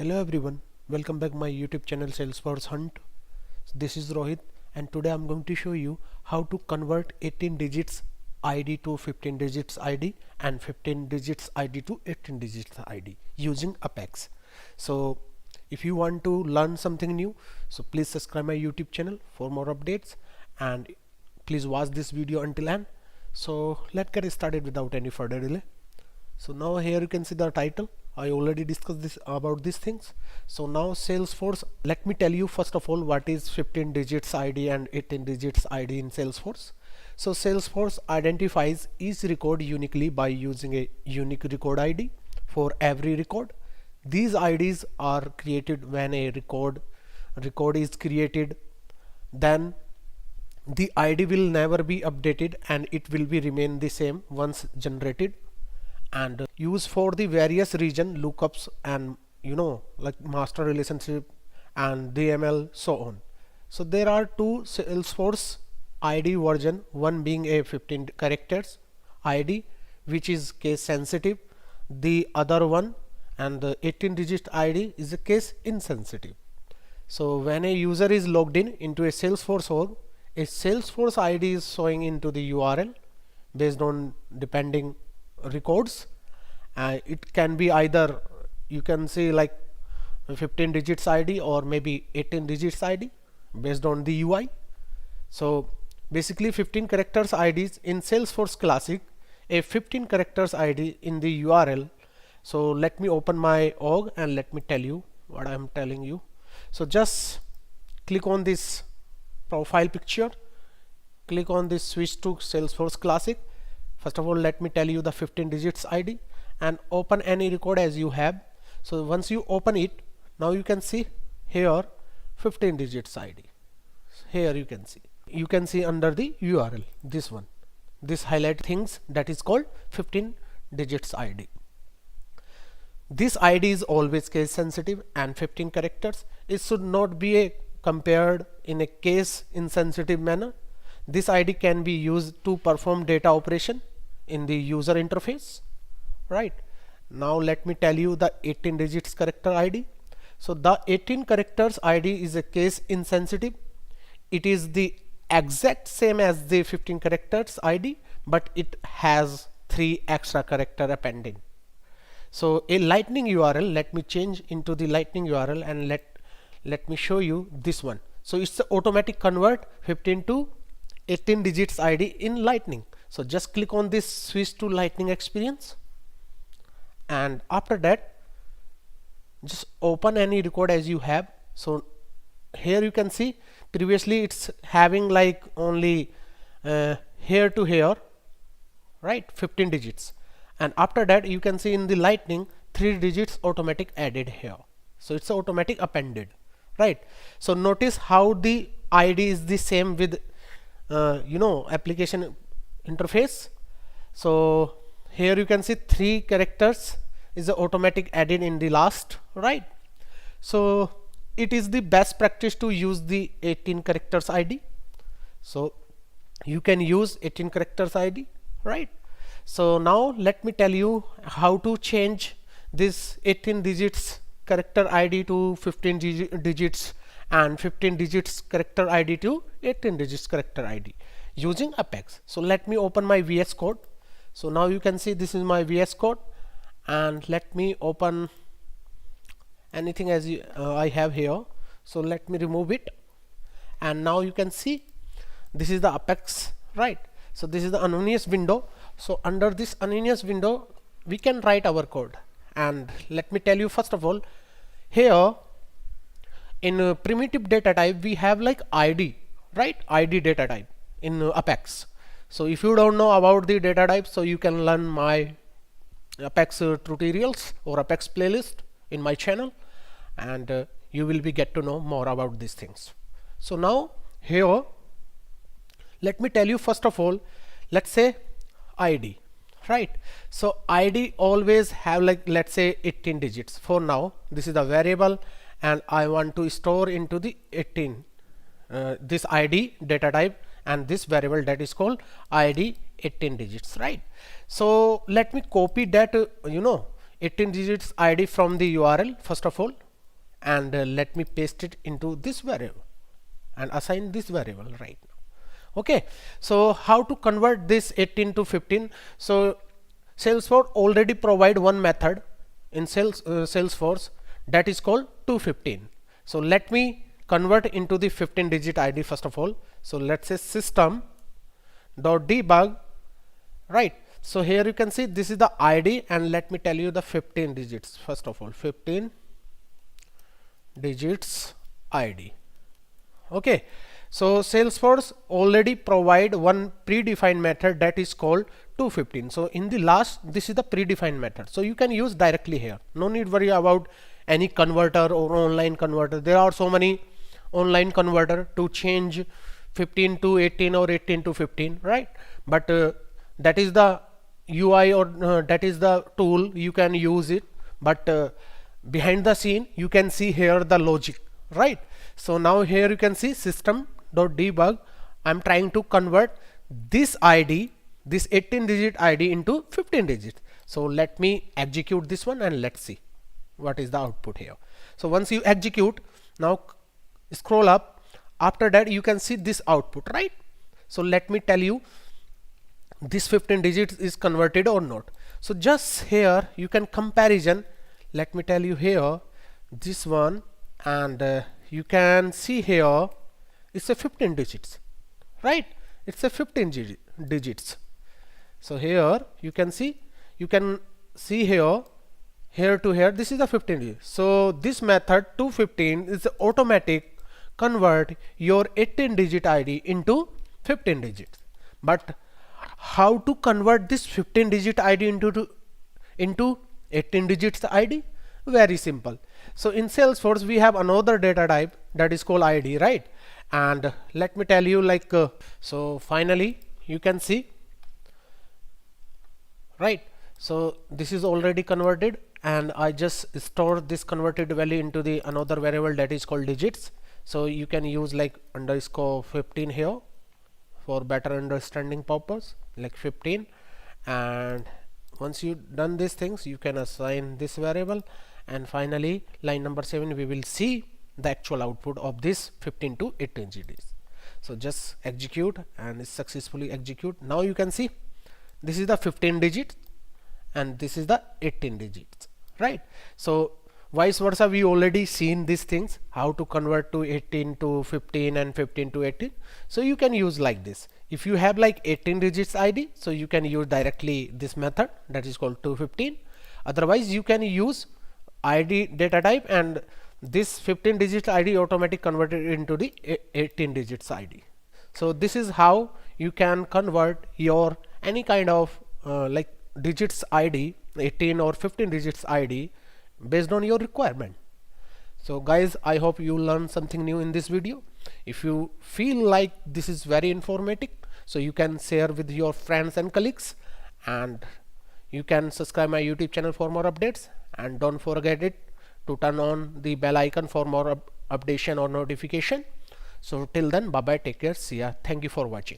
Hello everyone, welcome back my YouTube channel Salesforce Hunt. This is Rohit and today I'm going to show you how to convert 18 digits ID to 15 digits ID and 15 digits ID to 18 digits ID using Apex. So if you want to learn something new, so please subscribe my YouTube channel for more updates and please watch this video until end. So let's get started without any further delay. So now here you can see the title. I already discussed this about these things. So now Salesforce, let me tell you first of all what is 15 digits ID and 18 digits ID in Salesforce. So Salesforce identifies each record uniquely by using a unique record ID for every record. These IDs are created when a record is created, then the ID will never be updated and it will be remain the same once generated, and use for the various region lookups and like master relationship and DML so on. So there are two Salesforce ID version, one being a 15 characters ID which is case sensitive, the other one and the 18 digit ID is a case insensitive. So when a user is logged in into a Salesforce org, a Salesforce ID is showing into the URL based on depending records. It can be either, you can see like 15 digits ID or maybe 18 digits ID based on the UI. So basically 15 characters IDs in Salesforce Classic, a 15 characters ID in the URL. So let me open my org and let me tell you what I'm telling you. So just click on this profile picture, click on this switch to Salesforce Classic. First of all, let me tell you the 15 digits ID and open any record as you have. So once you open it, now you can see here 15 digits ID. Here you can see under the URL this highlight things that is called 15 digits ID. This ID is always case sensitive and 15 characters. It should not be compared in a case insensitive manner. This ID can be used to perform data operation in the user interface. Right, now let me tell you the 18 digits character ID. So the 18 characters ID is a case insensitive. It is the exact same as the 15 characters ID, but it has 3 extra character appended. So a lightning URL, let me change into the lightning URL and let me show you this one. So it's the automatic convert 15 to 18 digits ID in lightning. So just click on this switch to lightning experience, and after that just open any record as you have. So here you can see previously it's having like only here to here, right, 15 digits, and after that you can see in the lightning 3 digits automatic added here. So it's automatic appended, right? So notice how the ID is the same with application interface. So here you can see 3 characters is the automatic added in the last, right? So it is the best practice to use the 18 characters ID. So you can use 18 characters ID, right? So now let me tell you how to change this 18 digits character ID to 15 digits and 15 digits character ID to 18 digits character ID using Apex. So let me open my VS Code. So now you can see this is my VS Code, and let me open anything as I have here. So let me remove it, and now you can see this is the Apex, right? So this is the anonymous window. So under this anonymous window we can write our code, and let me tell you first of all, here in primitive data type we have like ID, right? ID data type in Apex. So if you don't know about the data type, so you can learn my Apex tutorials or Apex playlist in my channel, and you will be get to know more about these things. So now here let me tell you first of all, let's say ID, right? So ID always have like, let's say 18 digits. For now this is the variable and I want to store into the 18 this ID data type and this variable that is called ID 18 digits, right? So let me copy that 18 digits ID from the URL first of all, and let me paste it into this variable and assign this variable right now. Okay, so how to convert this 18 to 15? So Salesforce already provide one method in Salesforce that is called 215. So let me convert into the 15 digit ID first of all. So let's say system dot debug, right? So here you can see this is the ID, and let me tell you the 15 digits first of all, 15 digits ID. Okay, so Salesforce already provide one predefined method that is called 215. So in the last, this is the predefined method, so you can use directly here. No need worry about any converter or online converter. There are so many online converter to change 15 to 18 or 18 to 15, right? But that is the UI, or that is the tool, you can use it, but behind the scene you can see here the logic, right? So now here you can see system.debug. I'm trying to convert this ID, this 18 digit ID into 15 digits. So let me execute this one and let's see what is the output here. So once you execute, now scroll up, after that you can see this output, right? So let me tell you this 15 digits is converted or not. So just here you can comparison. Let me tell you here this one, and you can see here it's a 15 digits, right? It's a 15 digits. So here you can see here to here, this is the 15 digits. So this method 215 is automatic convert your 18 digit ID into 15 digits. But how to convert this 15 digit ID into 18 digits ID? Very simple. So in Salesforce we have another data type that is called ID, right? And let me tell you, like so finally you can see, right? So this is already converted, and I just store this converted value into the another variable that is called digits. So you can use like underscore 15 here for better understanding purpose, like 15. And once you done these things, you can assign this variable, and finally line number 7 we will see the actual output of this 15 to 18 digits. So just execute, and successfully execute. Now you can see this is the 15 digits and this is the 18 digits, right? So vice versa, we already seen these things, how to convert to 18 to 15 and 15 to 18. So you can use like this. If you have like 18 digits ID, so you can use directly this method that is called 215. Otherwise you can use ID data type, and this 15 digit ID automatic converted into the 18 digits ID. So this is how you can convert your any kind of like digits ID, 18 or 15 digits ID, based on your requirement. So guys, I hope you learned something new in this video. If you feel like this is very informative, so you can share with your friends and colleagues, and you can subscribe my YouTube channel for more updates, and don't forget it to turn on the bell icon for more updation or notification. So till then, bye bye, take care, see ya, thank you for watching.